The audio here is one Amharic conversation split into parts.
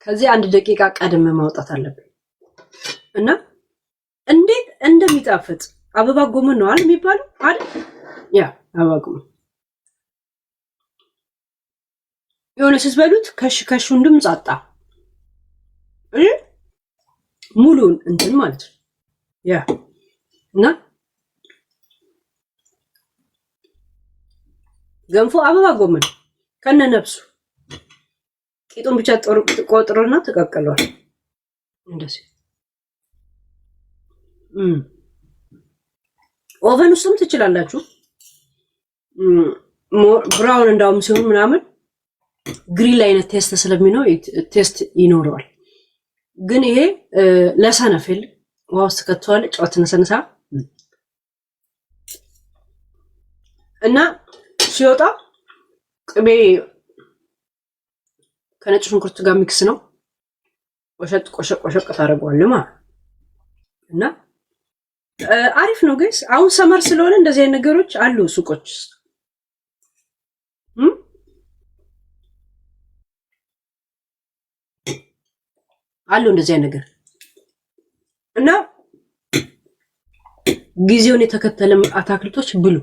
ከዚህ 1 ደቂቃ ቀድመ ማውጣት አለብን እና እንዴት እንደሚጣፍጥ አበባ ጎመን ነው አይደል የሚባለው አይደል? ያ አበባ ጎመን የሆነ ስትበሉት ከሹን ድምፅ አጣ ሙሉን እንትን ማለት ነው። ያ እና ገንፎ አበባ ጎመን ከነ ነፍሱ ቂጡን ብቻ ቆጥሮና ተቀቅሏል። እንደዚህ ኦቨን ውስጥም ትችላላችሁ። ብራውን እንዳውም ሲሆን ምናምን ግሪል አይነት ቴስት ስለሚኖር ቴስት ይኖረዋል። ግን ይሄ ለሰነፍል ውሃ ውስጥ ከተዋለ ጨው ትነሰንሳ እና ሲወጣ ቅቤ ከነጭ ሽንኩርት ጋር ሚክስ ነው። ቆሸቅ ታደርገዋለህ ማለት እና አሪፍ ነው ጋይስ። አሁን ሰመር ስለሆነ እንደዚህ አይነት ነገሮች አሉ ሱቆች አሉ እንደዚህ አይነት ነገር እና ጊዜውን የተከተለ አታክልቶች ብሉ።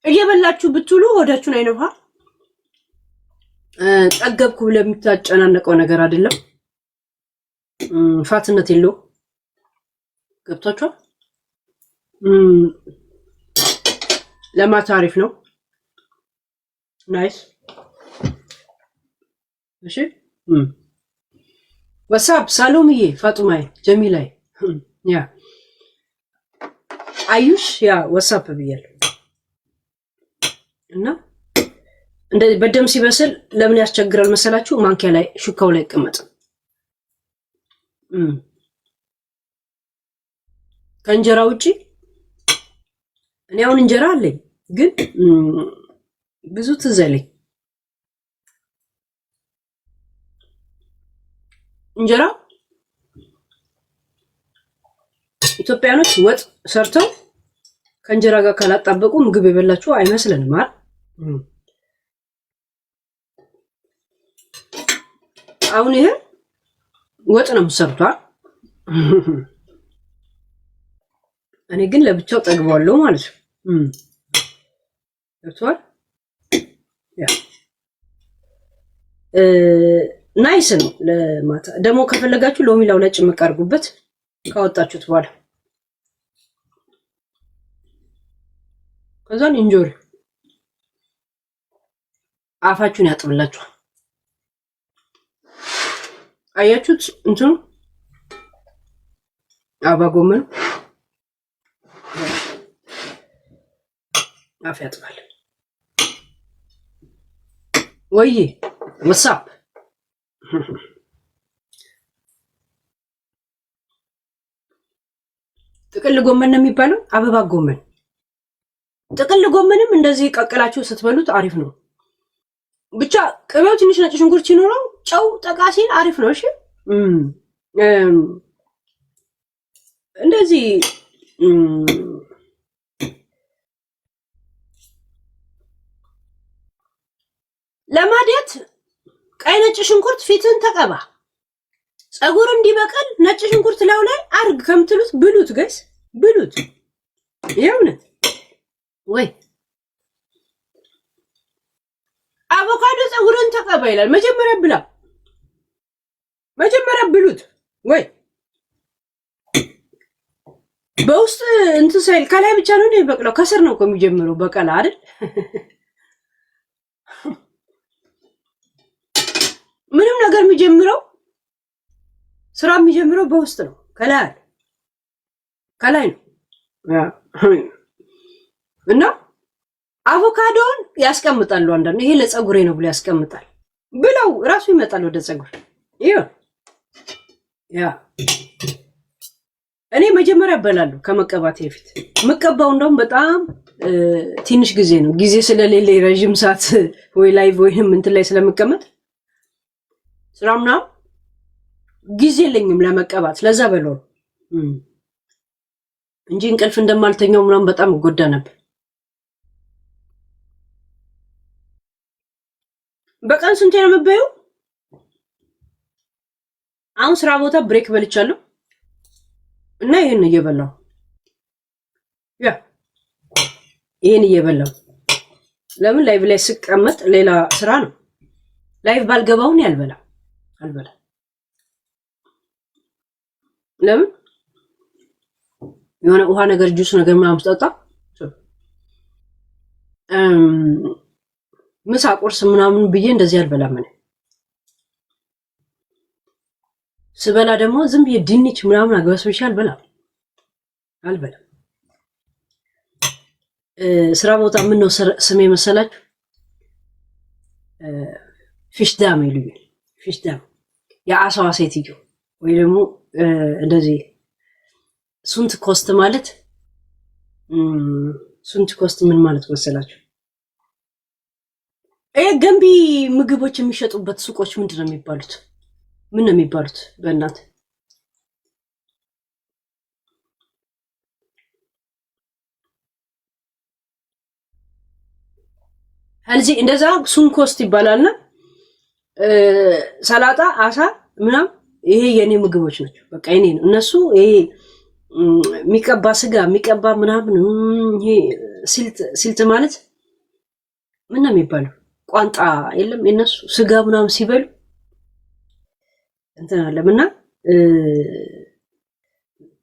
እየበላችሁ ብትሉ ሆዳችሁን አይነፋ። ጠገብኩ ብለህ የምታጨናነቀው ነገር አይደለም። ፋትነት የለው። ገብታችኋል? ለማታ አሪፍ ነው። ናይስ። እሺ ወሳብ ሳሎምዬ፣ ፋጡማዬ፣ ጀሚላዬ ያ አዩሽ ያ ወሳብ ብያለሁ። እና እንደዚህ በደም ሲበስል ለምን ያስቸግራል መሰላችሁ? ማንኪያ ላይ ሹካው ላይ ይቀመጥ። ከእንጀራ ውጪ እኔ አሁን እንጀራ አለኝ ግን ብዙ ትዝ አይለኝ። እንጀራ ኢትዮጵያኖች ወጥ ሰርተው ከእንጀራ ጋር ካላጣበቁ ምግብ የበላችሁ አይመስልንም አይደል? አሁን ይሄ ወጥ ነው ሰርቷል። እኔ ግን ለብቻው ጠግባለሁ ማለት ነው። ገብቷል? ያ ናይስ ነው። ለማታ ደግሞ ከፈለጋችሁ ሎሚ ላው ላይ ጭምቅ አድርጉበት ካወጣችሁት በኋላ ከዛን ኢንጆሪ አፋችሁን ያጥብላችኋል። አያችሁት? እንትኑ አበባ ጎመን አፍ ያጥባል። ወይ ወሳፕ ጥቅል ጎመን ነው የሚባለው። አበባ ጎመን ጥቅል ጎመንም እንደዚህ ቀቅላችሁ ስትበሉት አሪፍ ነው። ብቻ ቅቤው ትንሽ ነጭ ሽንኩርት ሲኖረው ጨው ጠቃሲን አሪፍ ነው። እሺ እንደዚህ ለማዲያት ቀይ ነጭ ሽንኩርት ፊትን ተቀባ። ጸጉር እንዲበቀል ነጭ ሽንኩርት ላው ላይ አርግ ከምትሉት ብሉት ጋይስ ብሉት። የእውነት ወይ አቮካዶ ጸጉርን ተቀባ ይላል። መጀመሪያ ብላ መጀመሪያ ብሉት ወይ በውስጥ እንትን ሳይል ከላይ ብቻ ነው የሚበቅለው። ከስር ነው እኮ የሚጀምረው በቀላ አይደል? ምንም ነገር የሚጀምረው ስራ የሚጀምረው በውስጥ ነው። ከላይ ነው እና አቮካዶን ያስቀምጣሉ አንዳንድ ይሄ ለጸጉሬ ነው ብሎ ያስቀምጣል ብለው ራሱ ይመጣል ወደ ጸጉር። ያ እኔ መጀመሪያ እበላለሁ ከመቀባቴ በፊት። መቀባው እንደውም በጣም ትንሽ ጊዜ ነው። ጊዜ ስለሌለ ረጅም ሰዓት ወይ ላይቭ ወይም እንትን ላይ ስለመቀመጥ ስራምና ጊዜ የለኝም ለመቀባት። ለዛ በለው እንጂ እንቅልፍ እንደማልተኛው ምናምን በጣም ጎዳ ነበር። በቀን ስንቴ ነው የምትበይው? አሁን ስራ ቦታ ብሬክ በልቻለሁ እና ይሄን እየበላሁ ይሄን እየበላሁ ለምን ላይቭ ላይ ስቀመጥ ሌላ ስራ ነው። ላይቭ ባልገባውን አልበላ ለምን የሆነ ውሃ ነገር ጁስ ነገር ምናምን ስጠጣ ምሳ ቁርስ ምናምን ብዬ እንደዚህ አልበላም። እኔ ስበላ ደግሞ ዝም ብዬ ድንች ምናምን አግበስብሻ አልበላም። ስራ ቦታ ምን ነው ስሜ መሰላችሁ? ፊሽዳም ይሉኛል። ፊሽዳም የአሳዋ ሴትዮ ወይ ደግሞ እንደዚህ ሱንት ኮስት ማለት ሱንት ኮስት ምን ማለት መሰላችሁ? ገንቢ ምግቦች የሚሸጡበት ሱቆች ምንድን ነው የሚባሉት? ምን ነው የሚባሉት? በእናት እዚህ እንደዛ ሱን ኮስት ይባላልና ሰላጣ፣ አሳ ምናምን ይሄ የኔ ምግቦች ናቸው። በቃ የኔ ነው። እነሱ ይሄ የሚቀባ ስጋ የሚቀባ ምናምን ይሄ ሲልት ማለት ምን ነው የሚባለው? ቋንጣ የለም የነሱ ስጋ ምናምን ሲበሉ እንትን አለምና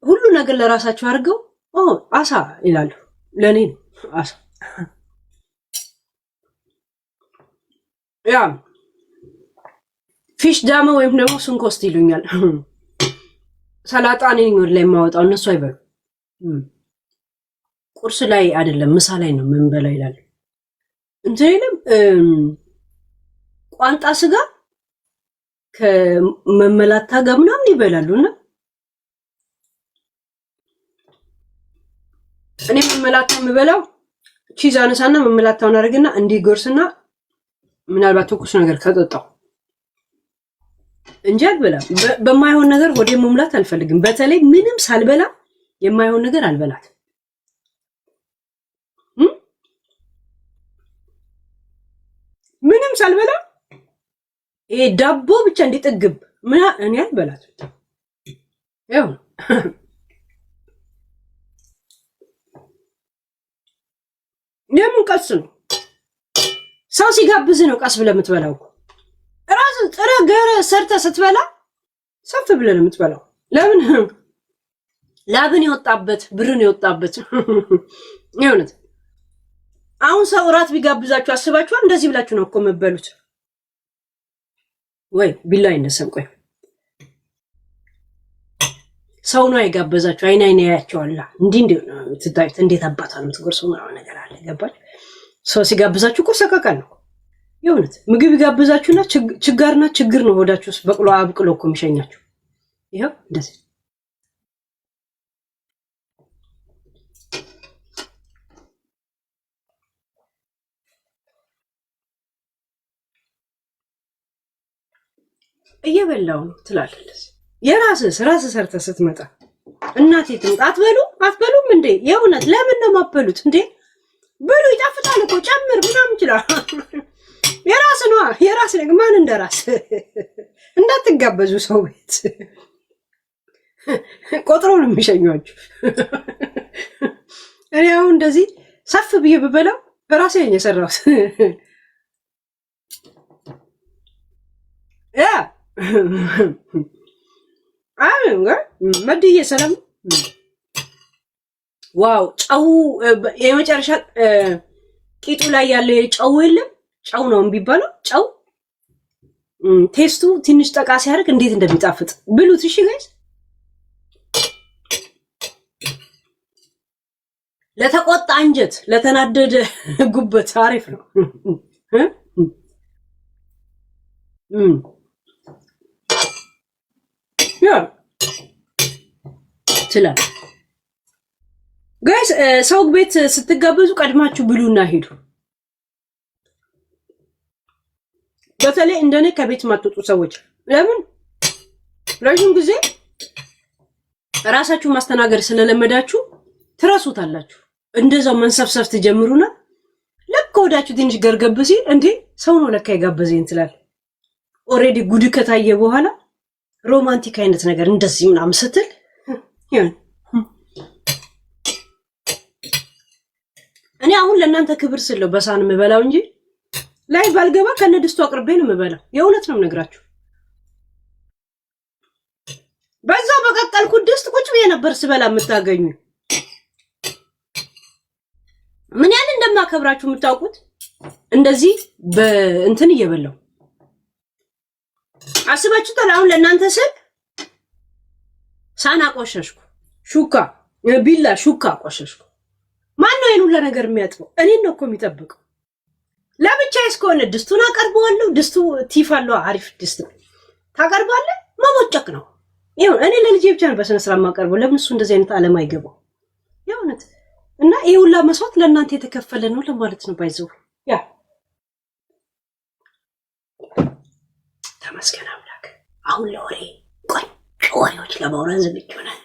ሁሉ ነገር ለራሳቸው አድርገው አሳ ይላሉ። ለኔ ነው አሳ ያ ፊሽ ዳማ ወይም ደግሞ ሱንኮስት ይሉኛል። ሰላጣ ነኝ ወር ላይ ማወጣው እነሱ አይበሉ። ቁርስ ላይ አይደለም ምሳ ላይ ነው ምን በላ ይላሉ። እንትን ቋንጣ ስጋ ከመመላታ ጋር ምናምን ይበላሉና እኔ መመላታ የምበላው ቺዝ አነሳና መመላታውን አድርግና እንዲጎርስና ምናልባት ትኩስ ነገር ከጠጣው እንጂ አልበላም። በማይሆን ነገር ሆዴ መሙላት አልፈልግም። በተለይ ምንም ሳልበላ የማይሆን ነገር አልበላት። ምንም ሳልበላ ይሄ ዳቦ ብቻ እንዲጠግብ እኔ አልበላት። ያው የምን ቀስ ነው ሰው ሲጋብዝ ነው ቀስ ብለህ የምትበላው እኮ። ራስህ ጥረህ ገረ ሰርተህ ስትበላ ሰፍ ብለህ ነው የምትበላው። ለምን ላብን የወጣበት ብርን የወጣበት ይሁንት። አሁን ሰው እራት ቢጋብዛችሁ አስባችኋል? እንደዚህ ብላችሁ ነው እኮ የምትበሉት። ወይ ቢላይ እንደሰም ቆይ ሰው ነው የጋበዛችሁ። አይን ያያቸዋል። እንዴ ትታዩት እንዴት አባታ ነው የምትጎርሰው ምናምን ነገር አለ። ገባች? ሰው ሲጋብዛችሁ እኮ ሰቀቀን ነው የእውነት። ምግብ ይጋብዛችሁና ችጋርና ችግር ነው ሆዳችሁ ውስጥ በቅሎ አብቅሎ እኮ የሚሸኛችሁ። ይሄው እንደዚህ እየበላው ነው ትላለች። የራስህ ሰርተህ ስትመጣ እናቴ ትምጣ አትበሉም እንዴ? የእውነት ለምን ነው የማትበሉት እንዴ? ብሉ፣ ይጣፍጣል እኮ ጨምር ምናምን ይችላል። የራስ ነው የራስ ነው። ማን እንደራስ እንዳትጋበዙ ሰው ቤት ቆጥሮ ነው የሚሸኟችሁ። እኔ አሁን እንደዚህ ሰፍ ብዬ ብበላው ራሴ ነኝ የሰራሁት። ያ መድዬ ሰላም። ዋው ጨው የመጨረሻ ቂጡ ላይ ያለው ጨው የለም ጨው ነው የሚባለው። ጨው ቴስቱ ትንሽ ጠቃ ሲያደርግ እንዴት እንደሚጣፍጥ ብሉት። እሺ ጋይስ፣ ለተቆጣ አንጀት፣ ለተናደደ ጉበት አሪፍ ነው። ያ ትላል ጋይስ። ሰው ቤት ስትጋበዙ ቀድማችሁ ብሉና ሄዱ። በተለይ እንደኔ ከቤት ማትወጡ ሰዎች ለምን ረጅም ጊዜ ራሳችሁ ማስተናገድ ስለለመዳችሁ ትረሱታላችሁ። እንደዛው መንሰፍሰፍ ትጀምሩና ልክ ከወዳችሁ ትንሽ ገርገብ ሲል እንዴ ሰው ነው ለካ የጋበዘኝ ትላል። ኦሬዲ ጉድ ከታየ በኋላ ሮማንቲክ አይነት ነገር እንደዚህ ምናምን ስትል ይሁን። እኔ አሁን ለእናንተ ክብር ስለው በሳን የምበላው እንጂ ላይ ባልገባ ከነድስቱ አቅርቤ ነው የምበላው። የእውነት ነው የምነግራችሁ። በዛው በቀጠልኩት ድስት ቁጭ ብዬ ነበር ስበላ የምታገኙ። ምን ያህል እንደማከብራችሁ የምታውቁት እንደዚህ በእንትን እየበላው አስባችሁታል? አሁን ለእናንተ ስል ሳህን አቆሸሽኩ፣ ሹካ ቢላ ሹካ አቆሸሽኩ። ማን ነው ይሄን ሁሉ ነገር የሚያጥበው? እኔን ነው እኮ የሚጠብቀው። ለብቻዬ እስከሆነ ድስቱን አቀርበዋለሁ። ድስቱ ቲፍ አለው፣ አሪፍ ድስት ነው። ታቀርባለህ፣ መቦጨቅ ነው። ይሁን እኔ ለልጄ ብቻ ነው በስነ ስርዓት የማቀርበው። ለምን እሱ እንደዚህ አይነት ዓለም አይገባው? የእውነት እና ይሄ ሁላ መስዋዕት ለእናንተ የተከፈለ ነው ለማለት ነው። ባይዘው ያ ተመስገን አምላክ። አሁን ለወሬ ቆንጆ ወሬዎች ለማውራት ዝግጁ ነን።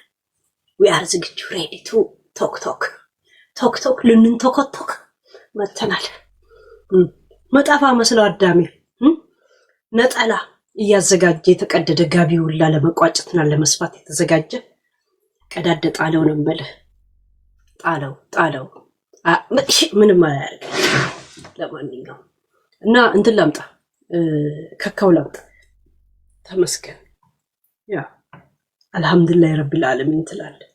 we are ዝግጁ ready to ቶክ ልንንቶኮቶክ መተናል። መጣፋ መስለው አዳሜ ነጠላ እያዘጋጀ የተቀደደ ጋቢ ሁላ ለመቋጨትና ለመስፋት የተዘጋጀ ቀዳደ ጣለው ነው የምልህ። ጣለው ምንም አያደርግ። ለማንኛውም እና እንትን ላምጣ፣ ከካው ላምጣ። ተመስገን ያ አልሐምዱሊላህ ረቢል ዓለሚን ትላለህ።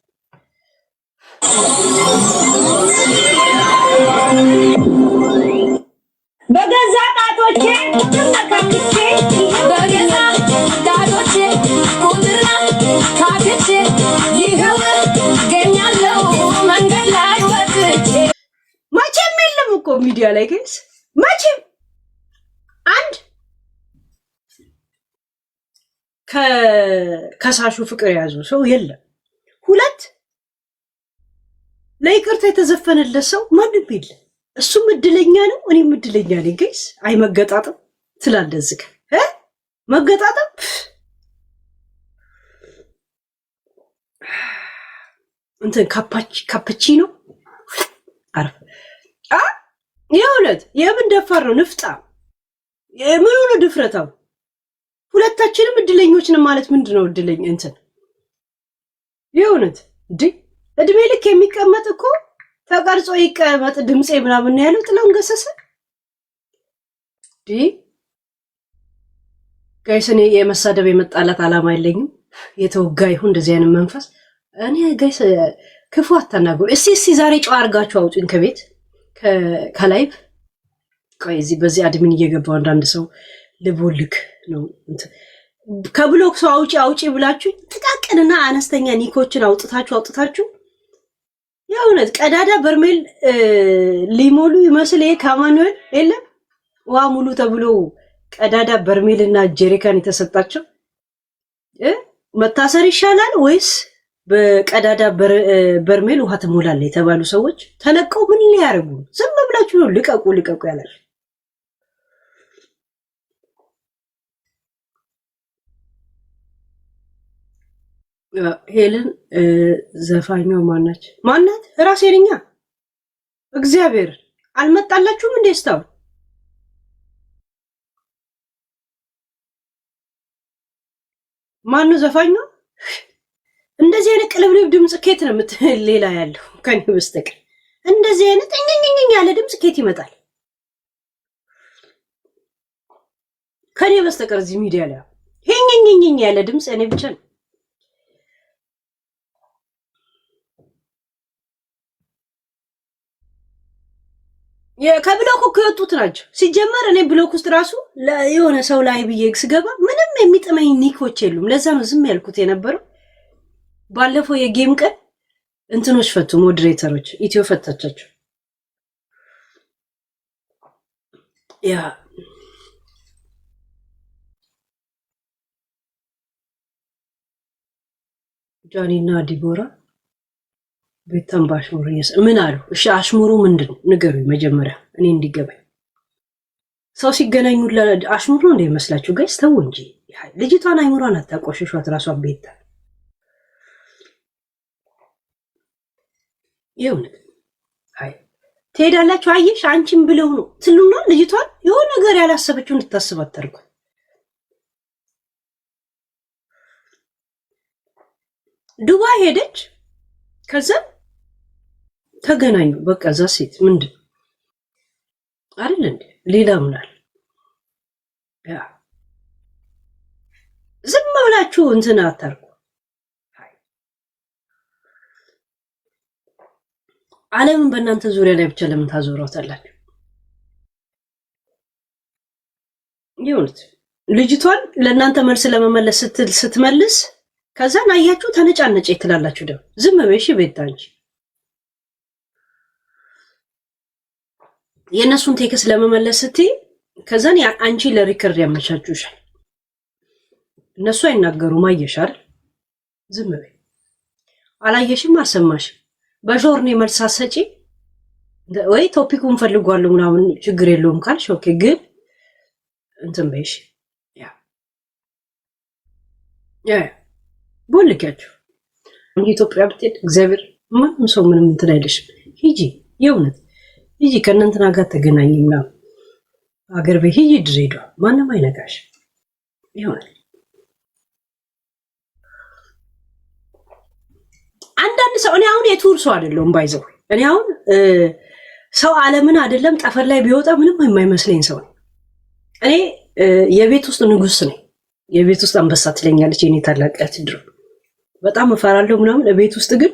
በገዛ ጣቶቼ ተካክቼ በገዛ ጣቶቼ ቁጥራ ካክቼ ይኸው ገኛለው መንገድ ላይ ወጥቼ። መቼም የለም እኮ ሚዲያ ላይ ግን መቼም አንድ ከሳሹ ፍቅር የያዙ ሰው የለም። ሁለት ለይቅርታ የተዘፈነለት ሰው ማንም የለም። እሱም እድለኛ ነው፣ እኔም እድለኛ ነኝ። ጋይስ አይ መገጣጠም ትላለህ እዚህ መገጣጠም እንትን ካፕቺኖ አርፍ የእውነት የምን ደፋር ነው ንፍጣ ምን ሆነ ድፍረታው። ሁለታችንም እድለኞች ነን ማለት ምንድነው? እድለኛ እንትን የእውነት እድሜ ልክ የሚቀመጥ እኮ ተቀርጾ ይቀመጥ ድምጼ ምናምን ነው ያለው ጥላሁን ገሰሰ። ጋይስ እኔ የመሳደብ የመጣላት አላማ የለኝም። የተወጋ ይሁን እንደዚህ አይነት መንፈስ እኔ ጋይስ ክፉ አታናግሩ። እስቲ ዛሬ ጨዋ አድርጋችሁ አውጡኝ ከቤት ከላይቭ። ቆይ እዚህ በዚህ አድሚን እየገባው አንዳንድ ሰው ልቦልክ ነው ከብሎክ ሰው አውጪ ብላችሁ ጥቃቅንና አነስተኛ ኒኮችን አውጥታችሁ የእውነት ቀዳዳ በርሜል ሊሞሉ ይመስል ከማኑኤል የለም ውሃ ሙሉ ተብሎ ቀዳዳ በርሜልና ጀሪካን የተሰጣቸው መታሰር ይሻላል ወይስ በቀዳዳ በርሜል ውሃ ትሞላለህ የተባሉ ሰዎች ተለቀው ምን ሊያደርጉ? ዝም ብላችሁ ነው ልቀቁ ያላል። ሄለን ዘፋኛው ማናት? ራሴ ነኝ። እግዚአብሔር አልመጣላችሁም እንዴ? ስታው ማነው ዘፋኛው? እንደዚህ አይነት ቅልብልብ ድምጽ ኬት ነው ሌላ ያለው ከኔ በስተቀር እንደዚህ አይነት እኝኝኝ ያለ ድምጽ ኬት ይመጣል ከኔ በስተቀር እዚህ ሚዲያ ላይ እኝኝኝ ያለ ድምጽ እኔ ብቻ ነው። ከብሎክ እኮ የወጡት ናቸው። ሲጀመር እኔ ብሎክ ውስጥ ራሱ የሆነ ሰው ላይ ብዬ ስገባ ምንም የሚጥመኝ ኒኮች የሉም። ለዛ ነው ዝም ያልኩት የነበረው። ባለፈው የጌም ቀን እንትኖች ፈቱ፣ ሞዴሬተሮች ኢትዮ ፈታቻቸው። ያ ጃኒና ዲቦራ ቤተን ባሽሙሩ ምን አሉ? እሺ አሽሙሩ ምንድነው? ንገሩኝ መጀመሪያ እኔ እንዲገባኝ። ሰው ሲገናኙ አሽሙሩ ነው እንደሚመስላችሁ ጋይስ? ተው እንጂ ልጅቷን አይምሯን አታቆሽሿት። ራሷን ቤታ ይሁን። አይ ትሄዳላችሁ አየሽ አንቺም ብለው ነው ትሉና ልጅቷን የሆነ ነገር ያላሰበችው እንድታስብ አታርጉ። ዱባይ ሄደች ከዛ ተገናኙ በቃ እዛ ሴት ምንድን አይደል እንዴ ሌላ ምናል ያ ዝም ብላችሁ እንትን አታርጉ። ዓለምን በእናንተ ዙሪያ ላይ ብቻ ለምን ታዞራታላችሁ? ይሁንት ልጅቷን ለእናንተ መልስ ለመመለስ ስትመልስ ከዛን አያችሁ ተነጫነጨ ትላላችሁ። ደግሞ ዝም በይሽ ቤታ እንጂ የእነሱን ቴክስ ለመመለስ ስትይ ከዛን አንቺ ለሪከርድ ያመቻቹሻል። እነሱ አይናገሩም አየሽ አይደል? ዝም በይ አላየሽም አሰማሽም በጆርኔ መልስ አሰጪ ወይ ቶፒኩን ፈልጓለሁ ምናምን ችግር የለውም ካልሽ ኦኬ። ግን እንትን በይሽ ያ ቦልካችሁ እንጂ ኢትዮጵያ ብትሄድ እግዚአብሔር ማንም ሰው ምንም እንትን አይልሽም። ሂጂ የእውነት ሂጂ ከእናንተና ጋር ተገናኝ ምናምን አገር ቤት ሂጂ ድሬዳዋ ማንም አይነጋሽ ይሆናል። አንዳንድ ሰው እኔ አሁን የቱር ሰው አይደለሁም ባይዘው እኔ አሁን ሰው ዓለምን አይደለም ጠፈር ላይ ቢወጣ ምንም የማይመስለኝ ሰው ነው። እኔ የቤት ውስጥ ንጉስ ነኝ። የቤት ውስጥ አንበሳ ትለኛለች የኔ ታላቅ እህት ድሮ በጣም እፈራለሁ ምናምን ቤት ውስጥ ግን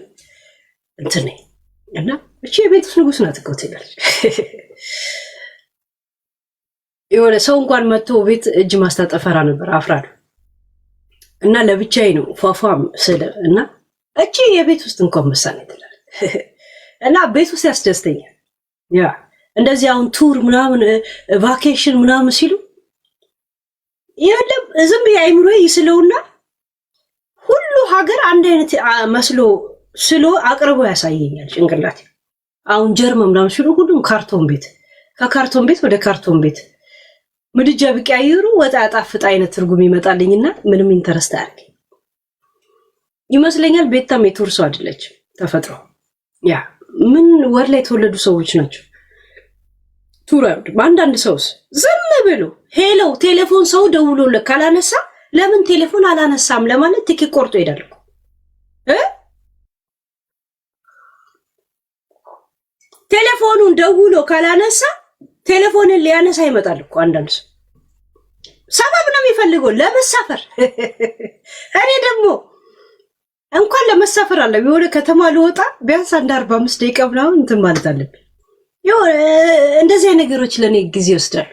እንትን ነኝ እና እቺ የቤት ውስጥ ንጉስ ናት እኮ ትላለች። የሆነ ሰው እንኳን መጥቶ ቤት እጅ ማስታጠፈራ ነበር አፍራለሁ እና ለብቻዬ ነው ፏፏም ስለ እና እቺ የቤት ውስጥ እንኳን መሳኔ ትላለች እና ቤት ውስጥ ያስደስተኛል። ያ እንደዚህ አሁን ቱር ምናምን ቫኬሽን ምናምን ሲሉ የለም ዝም ያይምሮይ ይስለውና ሁሉ ሀገር አንድ አይነት መስሎ ስሎ አቅርቦ ያሳየኛል ጭንቅላቴ። አሁን ጀርመን ምናምን ሲሉ ሁሉም ካርቶን ቤት ከካርቶን ቤት ወደ ካርቶን ቤት ምድጃ ቢቀያየሩ ወጣ ያጣፍጥ አይነት ትርጉም ይመጣልኝና ምንም ኢንተረስት አያርግ ይመስለኛል። ቤታም የቱር ሰው አይደለች ተፈጥሮ ያ ምን ወር ላይ የተወለዱ ሰዎች ናቸው ቱር አይወድም። አንዳንድ ሰውስ ዝም ብሎ ሄሎ ቴሌፎን ሰው ደውሎለት ካላነሳ ለምን ቴሌፎን አላነሳም ለማለት ትኬት ቆርጦ ይሄዳል እኮ ቴሌፎኑን ደውሎ ካላነሳ ቴሌፎንን ሊያነሳ ይመጣል እኮ አንዳንድ ሰው ሰበብ ነው የሚፈልገው ለመሳፈር። እኔ ደግሞ እንኳን ለመሳፈር አለ የሆነ ከተማ ልወጣ ቢያንስ 45 ደቂቃ ምናምን እንትን ማለት አለብኝ። የሆነ እንደዚህ ነገሮች ለኔ ጊዜ ይወስዳል።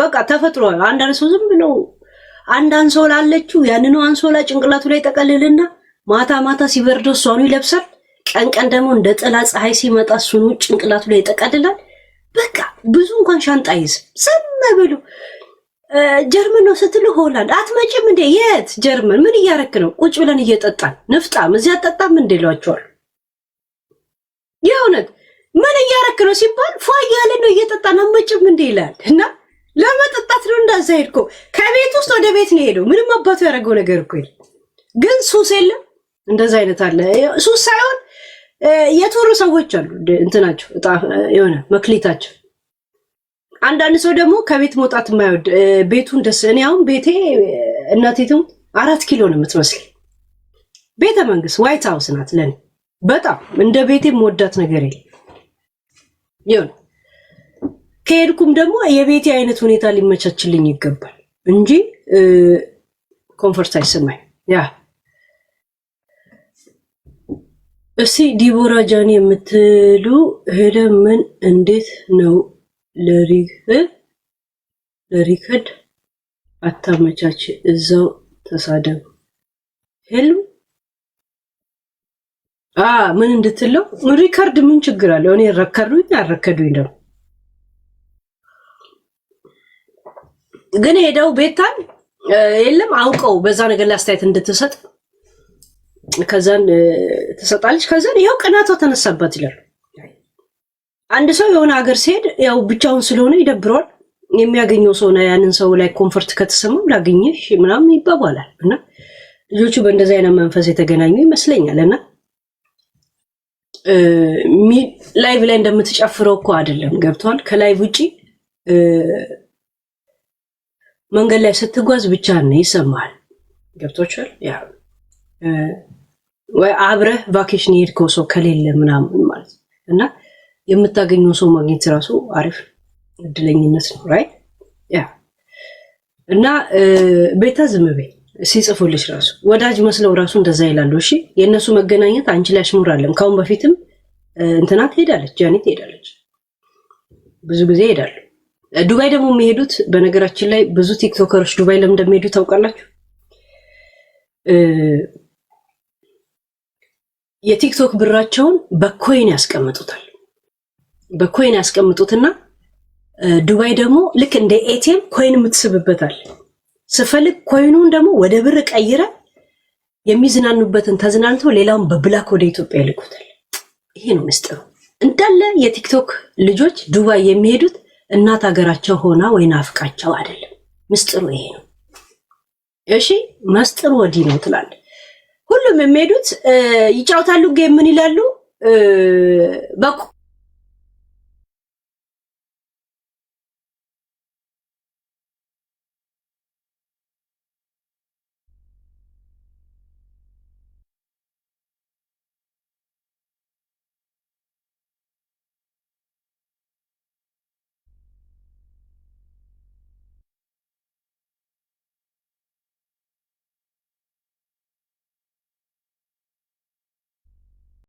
በቃ ተፈጥሯል። አንዳንድ ሰው ዝም ብሎ አንድ አንሶላ አለችው ያንኑ አንሶላ ጭንቅላቱ ላይ ጠቀልልና ማታ ማታ ሲበርደው እሷኑ ይለብሳል። ቀን ቀን ደግሞ እንደ ጥላ ፀሐይ ሲመጣ እሱኑ ጭንቅላቱ ላይ ይጠቀልላል። በቃ ብዙ እንኳን ሻንጣ ይዝ ዝም ብሎ ጀርመን ነው ስትሉ ሆላንድ አትመጭም እንዴ? የት ጀርመን? ምን እያረክ ነው? ቁጭ ብለን እየጠጣን ንፍጣም እዚያ አጠጣም እንዴ ይሏቸዋል። የእውነት ምን እያረክ ነው ሲባል ፏ እያለ ነው እየጠጣን አትመጭም እንዴ ይላል። እና ለመጠጣት ነው እንዳዛ ሄድኮ ከቤት ውስጥ ወደ ቤት ነው ሄደው ምንም አባቱ ያደረገው ነገር እኮ የለም። ግን ሱስ የለም እንደዛ አይነት አለ። ሱስ ሳይሆን የቱር ሰዎች አሉ እንትናቸው የሆነ መክሊታቸው። አንዳንድ ሰው ደግሞ ከቤት መውጣት የማይወድ ቤቱን ደስ እኔ አሁን ቤቴ እናቴቱም 4 ኪሎ ነው የምትመስለኝ። ቤተ መንግስት ዋይት ሃውስ ናት ለኔ። በጣም እንደ ቤቴ የምወዳት ነገር የለም። ይሁን ከሄድኩም ደግሞ የቤቴ አይነት ሁኔታ ሊመቻችልኝ ይገባል እንጂ ኮምፎርት አይሰማኝ። ያ እሺ ዲቦራ ጃኒ የምትሉ ሄደ ምን እንዴት ነው ለሪከርድ አታመቻች እዛው ተሳደቡ ሄሉ ምን እንድትለው ሪከርድ ምን ችግር አለው? እኔ ረከዱኝ አረከዱኝ ነው። ግን ሄደው ቤታን የለም አውቀው በዛ ነገር ላይ አስተያየት እንድትሰጥ ከዛን ተሰጣለች። ከዛን ይሄው ቅናቷ ተነሳባት ይላል። አንድ ሰው የሆነ ሀገር ሲሄድ ያው ብቻውን ስለሆነ ይደብረዋል። የሚያገኘው ሰው ነው ያንን ሰው ላይ ኮምፎርት ከተሰማው ላገኘሽ ምናምን ይባባላል። እና ልጆቹ በእንደዛ አይነት መንፈስ የተገናኙ ይመስለኛል። እና ላይቭ ላይ እንደምትጨፍረው እኮ አይደለም። ገብቷል? ከላይቭ ውጪ መንገድ ላይ ስትጓዝ ብቻ ነው ይሰማል። ገብቶቻል? ያ ወይ አብረህ ቫኬሽን የሄድከው ሰው ከሌለ ምናምን ማለት እና የምታገኘው ሰው ማግኘት ራሱ አሪፍ እድለኝነት ነው። ራይት ያ እና ቤታ ዝም በይ ሲጽፉልሽ ራሱ ወዳጅ መስለው ራሱ እንደዛ ይላሉ። እሺ የእነሱ መገናኘት አንቺ ላይ አሽሙራለም። ካሁን በፊትም እንትና ትሄዳለች፣ ጃኒ ትሄዳለች፣ ብዙ ጊዜ ይሄዳሉ። ዱባይ ደግሞ የሚሄዱት በነገራችን ላይ ብዙ ቲክቶከሮች ዱባይ ለምን እንደሚሄዱ ታውቃላችሁ? የቲክቶክ ብራቸውን በኮይን ያስቀምጡታል። በኮይን ያስቀምጡትና ዱባይ ደግሞ ልክ እንደ ኤቲኤም ኮይን የምትስብበታል። ስፈልግ ኮይኑን ደግሞ ወደ ብር ቀይረ የሚዝናኑበትን ተዝናንተው ሌላውን በብላክ ወደ ኢትዮጵያ ይልኩታል። ይሄ ነው ምስጢሩ። እንዳለ የቲክቶክ ልጆች ዱባይ የሚሄዱት እናት ሀገራቸው ሆና ወይ ናፍቃቸው አይደለም። ምስጢሩ ይሄ ነው። እሺ መስጥሩ ወዲህ ነው ትላለ። ሁሉም የሚሄዱት ይጫውታሉ፣ ጌም ምን ይላሉ?